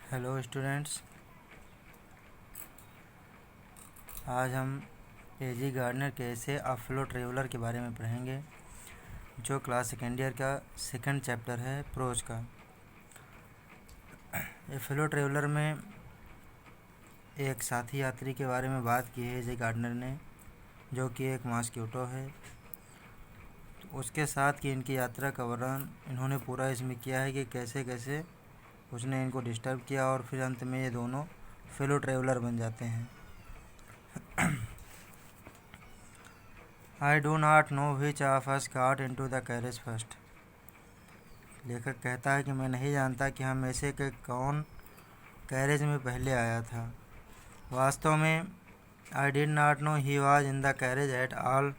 Hello students, आज हम एजी gardener के ऐसे अ फेलो ट्रेवलर के बारे में पढ़ेंगे, जो क्लास सेकेंड ईयर का सेकंड चैप्टर है प्रोज का। ए फेलो ट्रेवलर में एक साथी यात्री के बारे में बात की है एजी गार्डनर ने, जो कि एक मॉस्किटो है। तो उसके साथ की इनकी यात्रा का वर्णन इन्होंने पूरा इसमें किया है कि कैसे कैसे उसने इनको डिस्टर्ब किया और फिर अंत में ये दोनों फेलो ट्रेवलर बन जाते हैं। I do not know which of us got into the carriage first। लेखक कहता है कि मैं नहीं जानता कि हम में से के कौन कैरेज में पहले आया था। वास्तव में I did not know he was in the carriage at all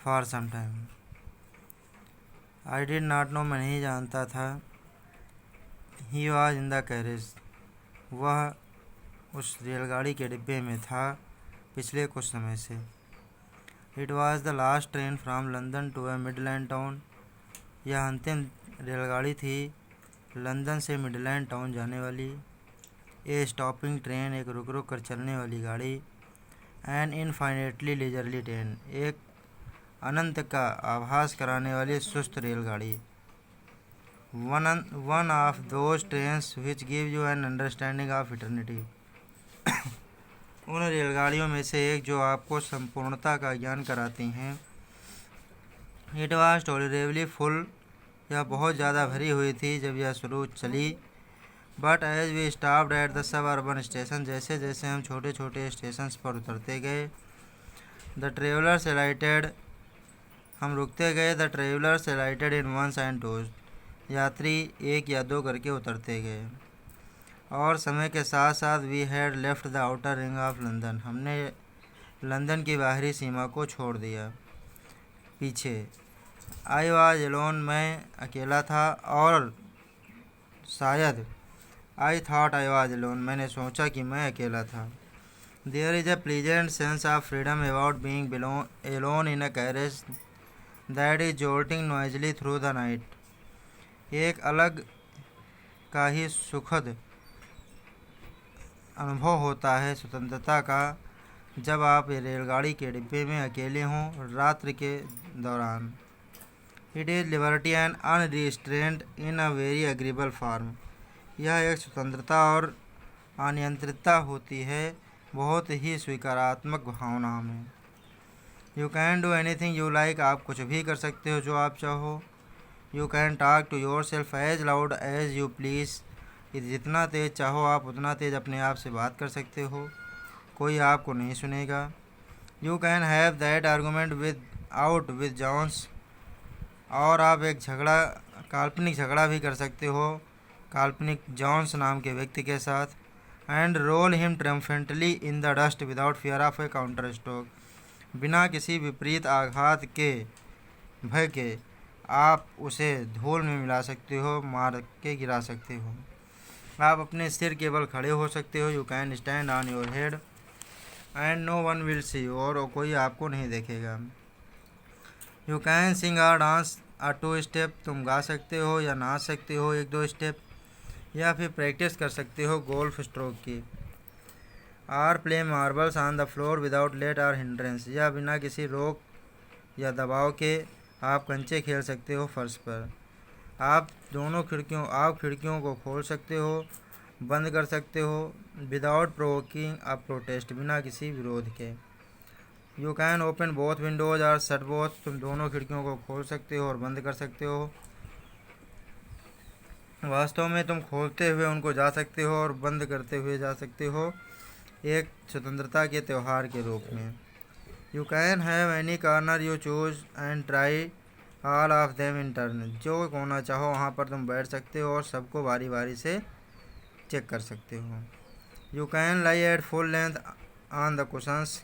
for some time। I did not know मैं नहीं जानता था he was in the carriage वह उस रेलगाड़ी के डिब्बे में था पिछले कुछ समय से। It was the last train from London to a Midland town। यह अंतिम रेलगाड़ी थी लंदन से मिडलैंड टाउन जाने वाली। ए स्टॉपिंग ट्रेन, एक रुक रुक कर चलने वाली गाड़ी। एन इनफाइनेटली लेजरली ट्रेन, एक अनंत का आभास कराने वाली सुस्त रेलगाड़ी। One of those trains which give you an understanding of eternity. उन रेलगाड़ियों में से एक जो आपको संपूर्णता का ज्ञान कराती हैं। इट वॉज टॉलरेबली फुल, यह बहुत ज़्यादा भरी हुई थी जब यह शुरू चली। But as we stopped at the suburban station, जैसे जैसे हम छोटे छोटे स्टेशन पर उतरते गए, द ट्रेवलर्स एलाइटेड, हम रुकते गए। The travellers alighted in ones and twos, यात्री एक या दो करके उतरते गए। और समय के साथ साथ we had left the outer ring of London, हमने लंदन की बाहरी सीमा को छोड़ दिया पीछे। आई वाज एलोन, मैं अकेला था। और शायद I thought I was alone, मैंने सोचा कि मैं अकेला था। There is a pleasant sense of freedom about being alone in a carriage that is jolting noisily through the night. एक अलग का ही सुखद अनुभव होता है स्वतंत्रता का जब आप रेलगाड़ी के डिब्बे में अकेले हों रात्रि के दौरान। It is liberty and unrestraint in a very agreeable form, यह एक स्वतंत्रता और अनियंत्रितता होती है बहुत ही स्वीकारात्मक भावना में। You can do anything you like, आप कुछ भी कर सकते हो जो आप चाहो। You can talk to yourself as loud as you please, जितना तेज़ चाहो आप उतना तेज़ अपने आप से बात कर सकते हो, कोई आपको नहीं सुनेगा। You can have that argument with Jones, और आप एक काल्पनिक झगड़ा भी कर सकते हो काल्पनिक जॉन्स नाम के व्यक्ति के साथ। And roll him triumphantly in the dust without fear of a counter stroke, बिना किसी विपरीत आघात के भय के आप उसे धूल में मिला सकते हो, मार के गिरा सकते हो। आप अपने सिर के बल खड़े हो सकते हो। You can stand on your head and no one will see you, और कोई आपको नहीं देखेगा। यू कैन सिंग और डांस अ टू स्टेप, तुम गा सकते हो या नाच सकते हो एक दो स्टेप, या फिर प्रैक्टिस कर सकते हो गोल्फ स्ट्रोक की। Or play marbles on the floor without let or hindrance, या बिना किसी रोक या दबाव के आप कंचे खेल सकते हो फर्श पर। आप खिड़कियों को खोल सकते हो, बंद कर सकते हो विदाउट प्रोवोकिंग अ प्रोटेस्ट, बिना किसी विरोध के। You can open both Windows और शट बोथ, तुम दोनों खिड़कियों को खोल सकते हो और बंद कर सकते हो। वास्तव में तुम खोलते हुए उनको जा सकते हो और बंद करते हुए जा सकते हो, एक स्वतंत्रता के त्यौहार के रूप में। You can have any corner you choose and try all of them in turn, जो कोना चाहो वहाँ पर तुम बैठ सकते हो और सबको बारी बारी से चेक कर सकते हो। You can lie at full length on the cushions,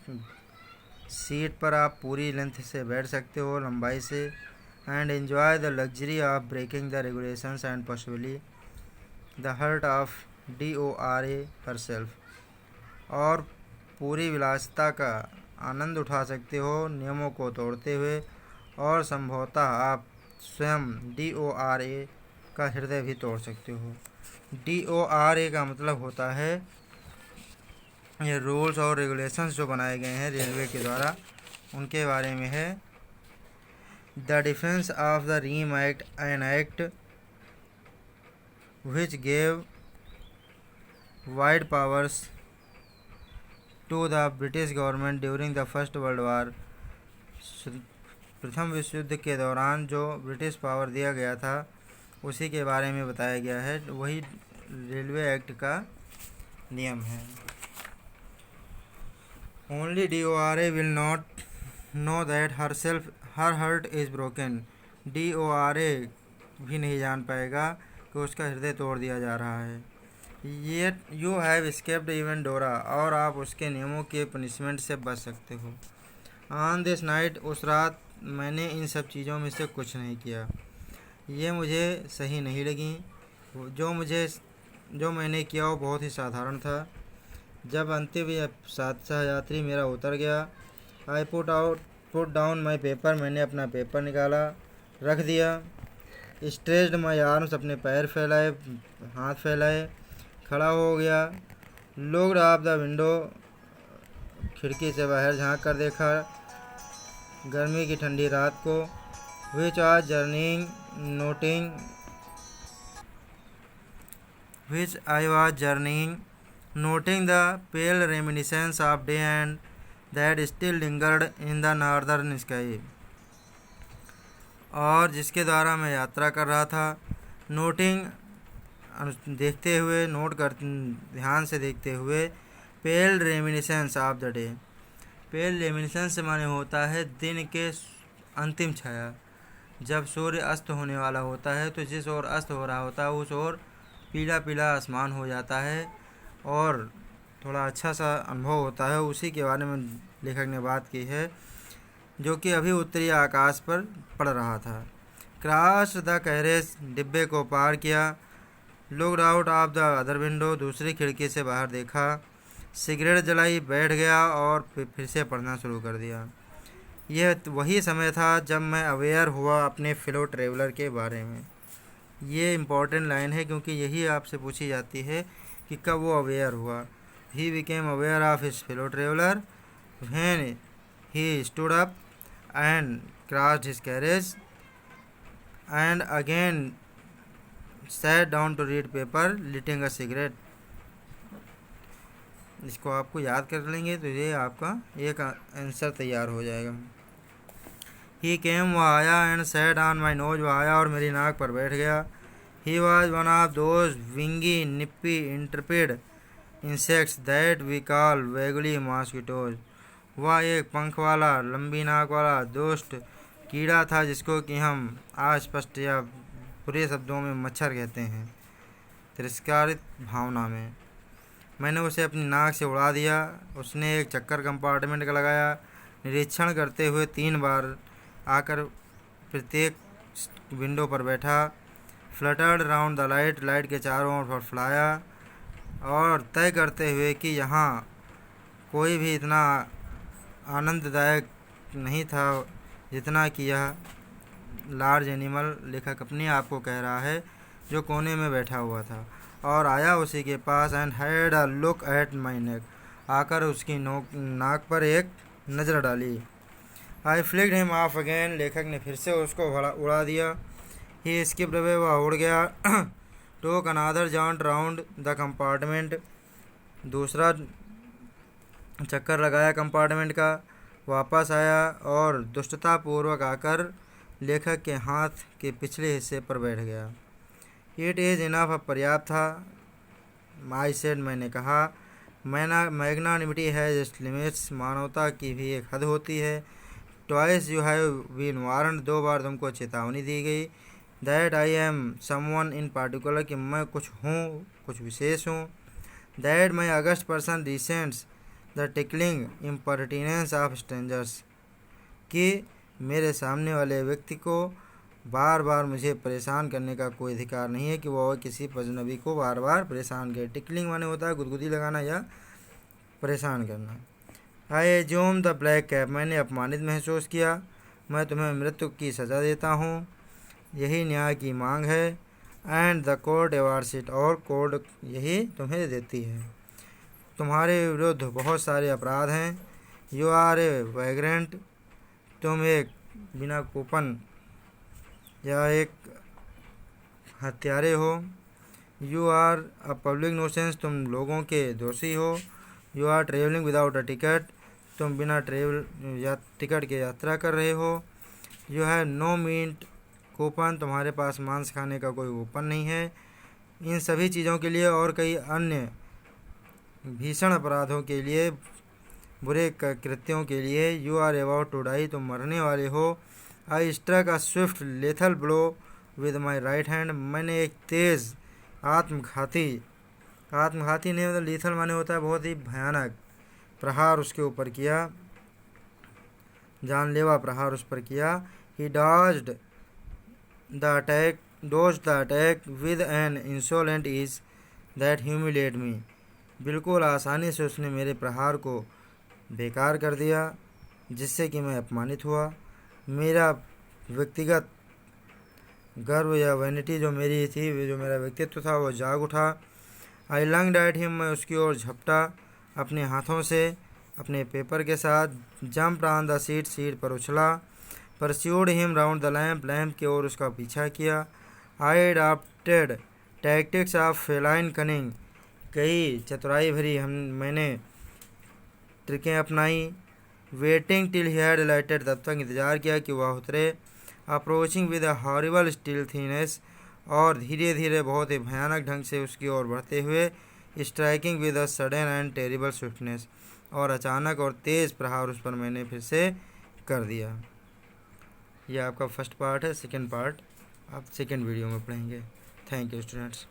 seat पर आप पूरी लेंथ से बैठ सकते हो, लंबाई से। And enjoy the luxury of breaking the regulations and possibly the heart of DORA herself, और पूरी विलासिता का आनंद उठा सकते हो नियमों को तोड़ते हुए, और संभवतः आप स्वयं DORA का हृदय भी तोड़ सकते हो। DORA का मतलब होता है, ये रूल्स और रेगुलेशंस जो बनाए गए हैं रेलवे के द्वारा उनके बारे में है। The Defence of the Realm Act, an act which gave wide powers to the British government during the First World War. प्रथम विश्व युद्ध के दौरान जो ब्रिटिश पावर दिया गया था उसी के बारे में बताया गया है, वही रेलवे एक्ट का नियम है। Only DORA will not know that her heart is broken. DORA भी नहीं जान पाएगा कि उसका हृदय तोड़ दिया जा रहा है। ये यू हैव एस्केप्ड इवन डोरा, और आप उसके नियमों के पनिशमेंट से बच सकते हो। ऑन दिस नाइट, उस रात मैंने इन सब चीज़ों में से कुछ नहीं किया, ये मुझे सही नहीं लगी। जो मैंने किया वो बहुत ही साधारण था। जब अंतिम यात्री मेरा उतर गया, I put down my paper, मैंने अपना पेपर निकाला, रख दिया। स्ट्रेच्ड माई आर्म्स, अपने पैर फैलाए, हाथ फैलाए, खड़ा हो गया। लुक्ड आउट द विंडो, खिड़की से बाहर झांक कर देखा गर्मी की ठंडी रात को। Which I was journeying noting the pale reminiscence of day and that still lingered in the northern sky, और जिसके द्वारा मैं यात्रा कर रहा था। नोटिंग, देखते हुए, ध्यान से देखते हुए। Pale reminiscence of the day, pale reminiscence माने होता है दिन के अंतिम छाया। जब सूर्य अस्त होने वाला होता है तो जिस ओर अस्त हो रहा होता है उस ओर पीला पीला आसमान हो जाता है और थोड़ा अच्छा सा अनुभव होता है। उसी के बारे में लेखक ने बात की है, जो कि अभी उत्तरी आकाश पर पड़ रहा था। क्रॉस द कैरेज, डिब्बे को पार किया। Looked out of the other window, दूसरी खिड़की से बाहर देखा। सिगरेट जलाई, बैठ गया और फिर से पढ़ना शुरू कर दिया। यह वही समय था जब मैं अवेयर हुआ अपने फेलो ट्रेवलर के बारे में। ये इम्पॉर्टेंट लाइन है क्योंकि यही आपसे पूछी जाती है कि कब वो अवेयर हुआ। He became aware of his fellow traveller when he stood up and crossed his carriage and again sat down to read paper lighting a cigarette. इसको आपको याद कर लेंगे तो ये आपका एक आंसर तैयार हो जाएगा। ही केम, वह आया, and sat on my nose, वह आया और मेरी नाक पर बैठ गया। He was one of those wingy nippy intrepid insects that we call vaguely mosquitoes. वह एक पंख वाला, लंबी नाक वाला दुष्ट कीड़ा था जिसको कि हम अस्पष्ट या बुरे शब्दों में मच्छर कहते हैं, तिरस्कारित भावना में। मैंने उसे अपनी नाक से उड़ा दिया। उसने एक चक्कर कंपार्टमेंट का लगाया, निरीक्षण करते हुए 3 बार आकर प्रत्येक विंडो पर बैठा। Fluttered round the light, light के चारों ओर फड़फड़ाया और तय करते हुए कि यहाँ कोई भी इतना आनंददायक नहीं था जितना कि यह लार्ज एनिमल, लेखक अपने आप को कह रहा है, जो कोने में बैठा हुआ था। और आया उसी के पास and had a look at my neck, आकर उसकी नाक पर एक नज़र डाली। I flicked him off again, लेखक ने फिर से उसको उड़ा दिया। ही स्किप्ड अवे, वह उड़ गया। टोक अनादर जॉन्ट राउंड द कंपार्टमेंट, दूसरा चक्कर लगाया कंपार्टमेंट का, वापस आया और दुष्टतापूर्वक आकर लेखक के हाथ के पिछले हिस्से पर बैठ गया। इट इज़ इनफ, अब पर्याप्त था। आई सेड, मैंने कहा। मैग्नानिमिटी हैज़ इट्स लिमिट्स, मानवता की भी एक हद होती है। Twice you have been warned, 2 बार तुमको चेतावनी दी गई। That I am someone in particular, कि मैं कुछ हूँ, कुछ विशेष हूँ। That my august person resents the tickling impertinence of strangers, कि मेरे सामने वाले व्यक्ति को बार बार मुझे परेशान करने का कोई अधिकार नहीं है कि वह किसी अजनबी को बार बार परेशान करे। टिकलिंग माने होता है गुदगुदी लगाना या परेशान करना। I assume the black cap, मैंने अपमानित महसूस किया। मैं तुम्हें मृत्यु की सज़ा देता हूँ, यही न्याय की मांग है। And the court awards it, और कोर्ट यही तुम्हें देती है। तुम्हारे विरुद्ध बहुत सारे अपराध हैं। यू आर ए वैग्रेंट, तुम एक बिना कूपन या एक हत्यारे हो। You are a public nuisance, तुम लोगों के दोषी हो। You are travelling without a ticket, तुम बिना टिकट के यात्रा कर रहे हो। You have no meat coupon, तुम्हारे पास मांस खाने का कोई कूपन नहीं है। इन सभी चीज़ों के लिए और कई अन्य भीषण अपराधों के लिए, बुरे कृत्यों के लिए you are about to die, तुम मरने वाले हो। I struck a swift lethal blow with my right hand, मैंने एक तेज़ आत्मघाती नहीं मतलब लीथल माने होता है बहुत ही भयानक प्रहार उसके ऊपर किया, जानलेवा प्रहार उस पर किया। He dodged the attack with an insolent ease that humiliate me, बिल्कुल आसानी से उसने मेरे प्रहार को बेकार कर दिया जिससे कि मैं अपमानित हुआ। मेरा व्यक्तिगत गर्व या वैनिटी जो मेरी थी, जो मेरा व्यक्तित्व था, वो जाग उठा। आई लंग्ड एट हिम, मैं उसकी ओर झपटा अपने हाथों से अपने पेपर के साथ। जंप ऑन द सीट पर उछला। Pursued him round the lamp की ओर उसका पीछा किया। I adopted tactics of feline cunning, कई चतुराई भरी मैंने ट्रिकें अपनाई। Waiting till he had lighted, तब तक इंतज़ार किया कि वह उतरे। Approaching with a horrible stealthiness, और धीरे धीरे बहुत ही भयानक ढंग से उसकी ओर बढ़ते हुए। Striking with a sudden and terrible swiftness, और अचानक और तेज़ प्रहार उस पर मैंने फिर से कर दिया। यह आपका फर्स्ट पार्ट है। सेकंड पार्ट आप सेकंड वीडियो में पढ़ेंगे। Thank you students.